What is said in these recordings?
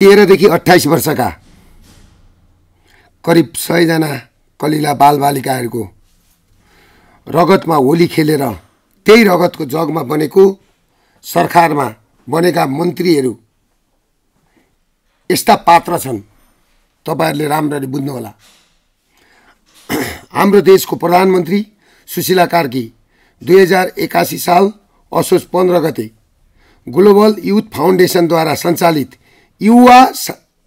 13 देखि 28 वर्षका करिब 100 जना कलिला बालबालिकाहरूको रगतमा होली खेलेर त्यही रगतको जगमा बनेको सरकारमा बनेका मन्त्रीहरू यस्ता पात्र छन्। तपाईहरुले राम्ररी बुझ्नु होला। हाम्रो देशको प्रधानमन्त्री सुशीला कार्की 2081 साल असोज 15 गते ग्लोबल युथ फाउन्डेसनद्वारा सञ्चालित युवा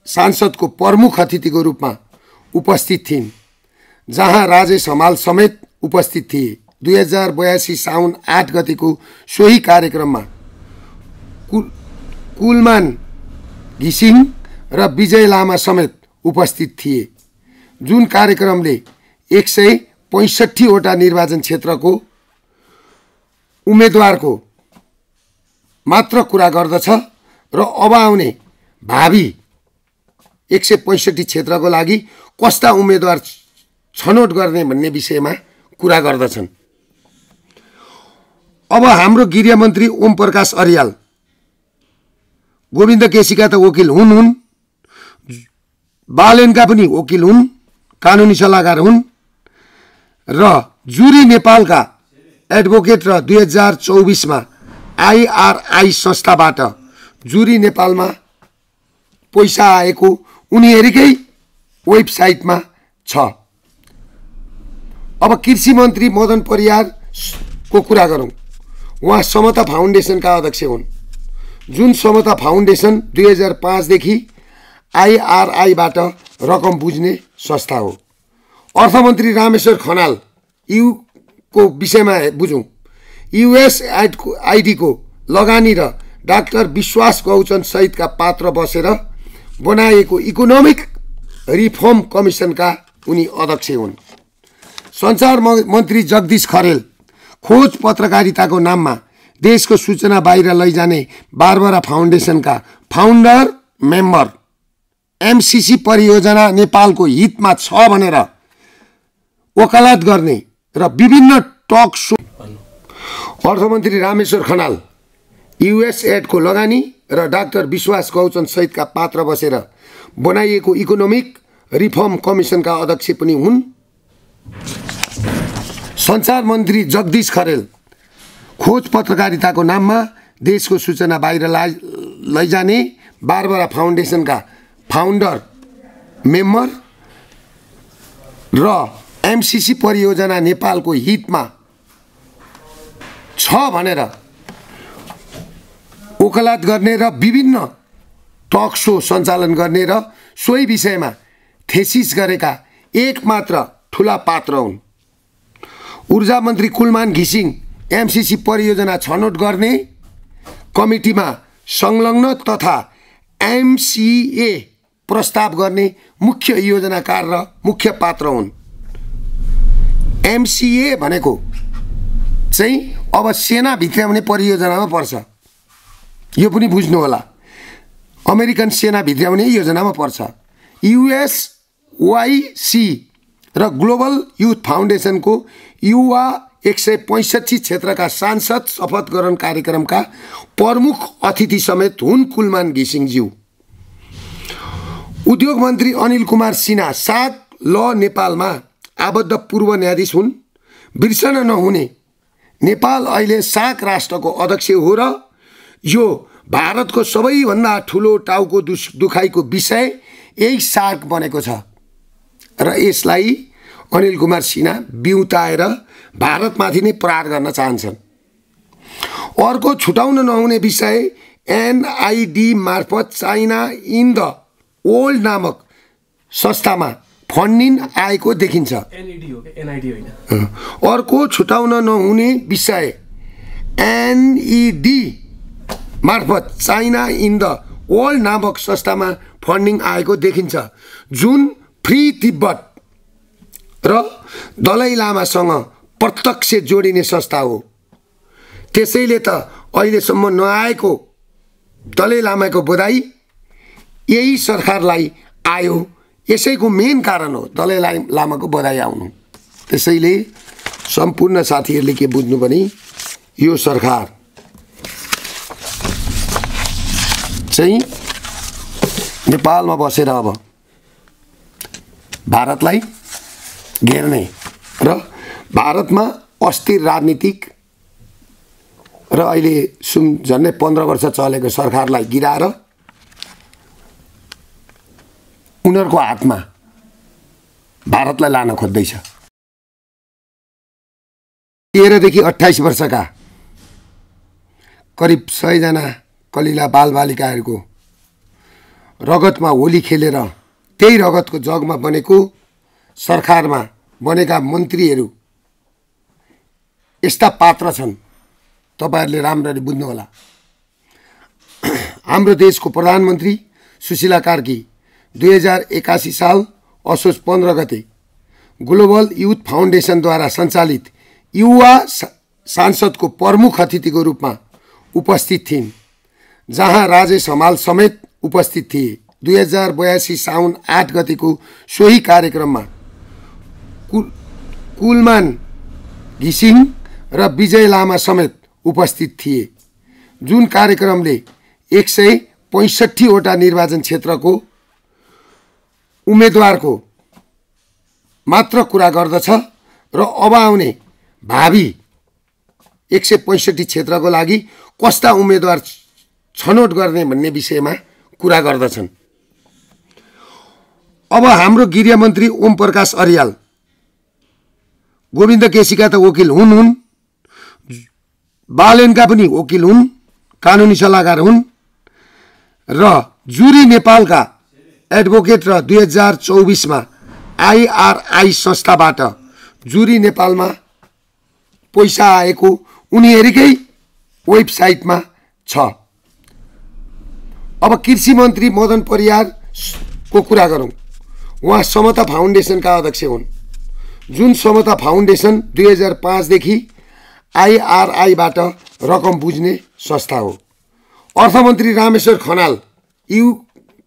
सांसदको प्रमुख अतिथिको रूपमा उपस्थित थिइन्, जहाँ राजेश हमाल समेत उपस्थित थिए। 2082 साउन 8 गतेको सोही कार्यक्रममा कुलमान घिसिङ र विजय लामा समेत उपस्थित थिए, जुन कार्यक्रमले 165 वटा निर्वाचन क्षेत्रको उम्मेदवारको मात्र कुरा गर्दछ र अब आउने भावी 165 क्षेत्रको लागि कस्ता उम्मेदवार छनौट गर्ने भन्ने विषयमा कुरा गर्दछन्। अब हाम्रो गृहमन्त्री ओम प्रकाश अर्याल गोविन्द केसीका त वकिल हुन्, बालेनका पनि वकिल हुन्, कानुनी सल्लाहकार हुन् र जुरी नेपालका एडभोकेट र 2024 मा IRI संस्थाबाट जुरी नेपालमा पैसा आएको उनीहरुकै वेबसाइटमा छ। अब कृषि मन्त्री मदन परियार को कुरा गरौं। उहाँ समता फाउन्डेसनका अध्यक्ष हुन्, जुन समता फाउन्डेसन 2005 देखि IRI बाट रकम बुझ्ने संस्था हो। अर्थमन्त्री रामेश्वर खनाल यू को विषयमा बुझौं। USAID को लगानी र डाक्टर विश्वास गौचन सहितका पात्र बसेर बनाएको इकोनोमिक रिफर्म कमिसनका उनी अध्यक्ष हुन्। सञ्चार मन्त्री जगदीश खरेल खोज पत्रकारिताको नाममा देशको सूचना बाहिर लैजाने बारबरा फाउन्डेसनका फाउन्डर मेम्बर, MCC परियोजना नेपालको हितमा छ भनेर वकालत गर्ने र विभिन्न टक शो। अर्थमन्त्री रामेश्वर खनाल USAID को लगानी र डाक्टर विश्वास गौचन सहितका पात्र बसेर बनाइएको इकोनोमिक रिफर्म कमिसनका अध्यक्ष पनि हुन्। सञ्चार मन्त्री जगदीश खरेल खोज पत्रकारिताको नाममा देशको सूचना बाहिर लैजाने बारबरा फाउन्डेसनका फाउन्डर मेम्बर र MCC परियोजना नेपालको हितमा छ भनेर वकालत गर्ने र विभिन्न टक शो सञ्चालन गर्ने र सोही विषयमा थेसिस गरेका एकमात्र ठूला पात्र हुन्। ऊर्जा मन्त्री कुलमान घिसिङ MCC परियोजना छनौट गर्ने कमिटीमा संलग्न तथा MCA प्रस्ताव गर्ने मुख्य योजनाकार र मुख्य पात्र हुन्। MCA भनेको चाहिँ अब सेना भित्र्याउने परियोजनामा पर्छ, यो पनि बुझ्नु होला। अमेरिकन सेना भित्र्याउने योजनामा पर्छ। USYC र ग्लोबल युथ फाउन्डेसनको युवा 165 क्षेत्रका सांसद शपथ ग्रहण कार्यक्रमका प्रमुख अतिथि समेत हुन् कुलमान घिसिङज्यू। उद्योग मन्त्री अनिल कुमार सिन्हा साग ल नेपालमा आबद्ध पूर्व न्यायाधीश हुन्। बिर्सन नहुने, नेपाल अहिले साग राष्ट्रको अध्यक्ष हो र यो भारतको सबैभन्दा ठुलो टाउको दुखाइको विषय यही साग बनेको छ र यसलाई अनिल कुमार सिन्हा बिउताएर भारतमाथि नै प्रहार गर्न चाहन्छन्। अर्को छुटाउन नहुने विषय NID मार्फत चाइना इन द वर्ल्ड नामक संस्थामा फन्डिङ आएको देखिन्छ। NID होइन। अर्को छुटाउन नहुने विषय NED मार्फत चाइना इन द वर्ल्ड नामक संस्थामा फन्डिङ आएको देखिन्छ, जुन फ्री तिब्बत र दलाई लामासँग प्रत्यक्ष जोडिने संस्था हो। त्यसैले त अहिलेसम्म नआएको दलाई लामाको बधाई यही सरकारलाई आयो। यसैको मेन कारण हो दलाई लामाको बधाई आउनु। त्यसैले सम्पूर्ण साथीहरूले के बुझ्नु भने यो सरकार चाहिँ नेपालमा बसेर अब भारतलाई घेर्ने र भारतमा अस्थिर राजनीतिक र अहिले झन्डै 15 वर्ष चलेको सरकारलाई गिराएर उनीहरूको हातमा भारतलाई लान खोज्दैछ। 13 देखि 28 वर्षका करिब 100 जना कलिला बालबालिकाहरूको रगतमा होली खेलेर त्यही रगतको जगमा बनेको सरकारमा बनेका मन्त्रीहरू यस्ता पात्र छन्। तपाईहरुले राम्ररी बुझ्नु होला। हाम्रो देशको प्रधानमन्त्री सुशीला कार्की 2081 साल असोज 15 गते ग्लोबल युथ फाउन्डेसनद्वारा सञ्चालित युवा सांसदको प्रमुख अतिथिको रूपमा उपस्थित थिइन्, जहाँ राजेश हमाल समेत उपस्थित थिए। 2082 साउन 8 गतेको सोही कार्यक्रममा कुलमान घिसिङ र विजय लामा समेत उपस्थित थिए, जुन कार्यक्रमले 165 वटा निर्वाचन क्षेत्रको उम्मेदवारको मात्र कुरा गर्दछ र अब आउने भावी 165 क्षेत्रको लागि कस्ता उम्मेदवार छनौट गर्ने भन्ने विषयमा कुरा गर्दछन्। अब हाम्रो गृहमन्त्री ओम प्रकाश अर्याल गोविन्द केसीका त वकिल हुन्, बालेनका पनि वकिल हुन्, कानुनी सल्लाहकार हुन् र जुरी नेपालका एडभोकेट र 2024 मा IRI संस्थाबाट जुरी नेपालमा पैसा आएको उनीहरुकै वेबसाइटमा छ। अब कृषि मन्त्री मदन परियार को कुरा गरौं। उहाँ समता फाउन्डेसनका अध्यक्ष हुन्, जुन समता फाउन्डेसन 2005 देखि IRI बाट रकम बुझ्ने संस्था हो। अर्थमन्त्री रामेश्वर खनाल यू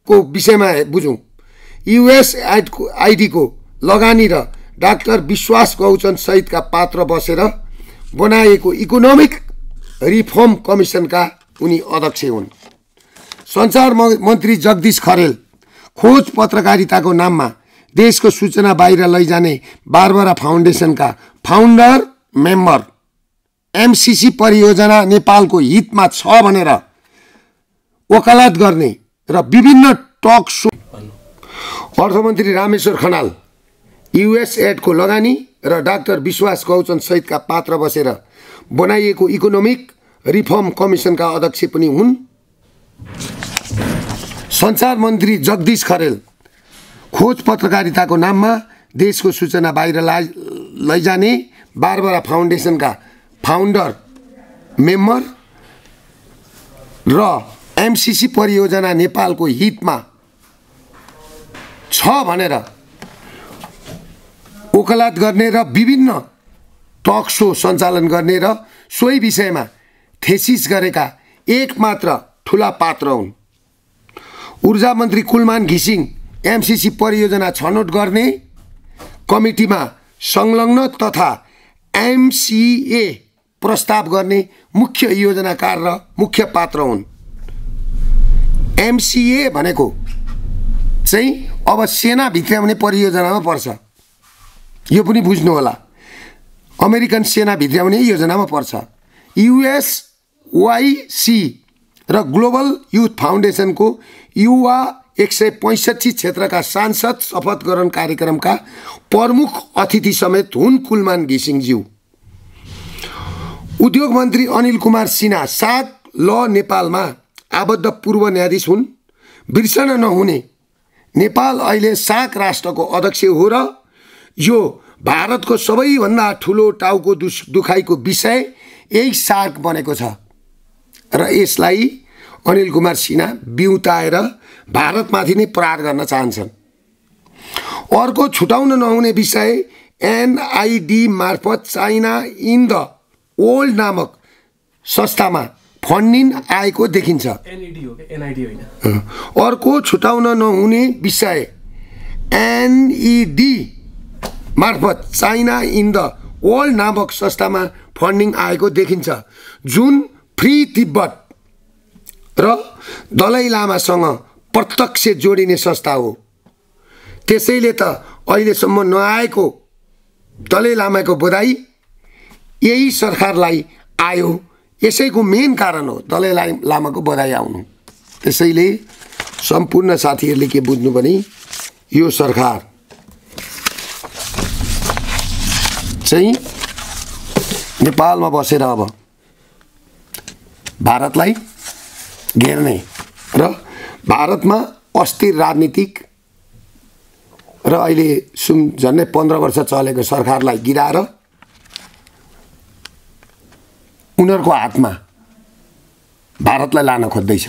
को विषयमा बुझौं। USAID को लगानी र डाक्टर विश्वास गौचन सहितका पात्र बसेर बनाएको इकोनोमिक रिफर्म कमिसनका उनी अध्यक्ष हुन्। सञ्चार मन्त्री जगदीश खरेल खोज पत्रकारिताको नाममा देशको सूचना बाहिर लैजाने बारबरा फाउन्डेसनका फाउन्डर मेम्बर, MCC परियोजना नेपालको हितमा छ भनेर वकालत गर्ने र विभिन्न टक शो। अर्थमन्त्री रामेश्वर खनाल USAID को लगानी र डाक्टर विश्वास गौचन सहितका पात्र बसेर बनाइएको इकोनोमिक रिफर्म कमिसनका अध्यक्ष पनि हुन्। सञ्चार मन्त्री जगदीश खरेल खोज पत्रकारिताको नाममा देशको सूचना बाहिर लैजाने बारबरा फाउन्डेसनका फाउन्डर मेम्बर र MCC परियोजना नेपालको हितमा छ भनेर वकालत गर्ने र विभिन्न टक शो सञ्चालन गर्ने र सोही विषयमा थेसिस गरेका एकमात्र ठूला पात्र हुन्। ऊर्जा मन्त्री कुलमान घिसिङ MCC परियोजना छनौट गर्ने कमिटीमा संलग्न तथा MCA प्रस्ताव गर्ने मुख्य योजनाकार र मुख्य पात्र हुन्। MCA भनेको चाहिँ अब सेना भित्र्याउने परियोजनामा पर्छ, यो पनि बुझ्नु होला। अमेरिकन सेना भित्र्याउने योजनामा पर्छ। USYC र ग्लोबल युथ फाउन्डेसनको युवा 165 क्षेत्रका सांसद शपथ ग्रहण कार्यक्रमका प्रमुख अतिथि समेत हुन् कुलमान घिसिङज्यू। उद्योग मन्त्री अनिल कुमार सिन्हा साग ल नेपालमा आबद्ध पूर्व न्यायाधीश हुन्। बिर्सन नहुने, नेपाल अहिले साग राष्ट्रको अध्यक्ष हो र यो भारतको सबैभन्दा ठुलो टाउको दुखाइको विषय यही साग बनेको छ र यसलाई अनिल कुमार सिन्हा बिउताएर भारतमाथि नै प्रहार गर्न चाहन्छन्। अर्को छुटाउन नहुने विषय NID मार्फत चाइना इन द वर्ल्ड नामक संस्थामा फन्डिङ आएको देखिन्छ। NID होइन। अर्को छुटाउन नहुने विषय NED मार्फत चाइना इन द वर्ल्ड नामक संस्थामा फन्डिङ आएको देखिन्छ, जुन फ्री तिब्बत र दलाई लामासँग प्रत्यक्ष जोडिने संस्था हो। त्यसैले त अहिलेसम्म नआएको दलाई लामाको बधाई यही सरकारलाई आयो। यसैको मेन कारण हो दलाई लामाको बधाई आउनु। त्यसैले सम्पूर्ण साथीहरूले के बुझ्नु भने यो सरकार चाहिँ नेपालमा बसेर अब भारतलाई घेर्ने र भारतमा अस्थिर राजनीतिक र अहिले झन्डै 15 वर्ष चलेको सरकारलाई गिराएर उनीहरूको हातमा भारतलाई लान खोज्दैछ।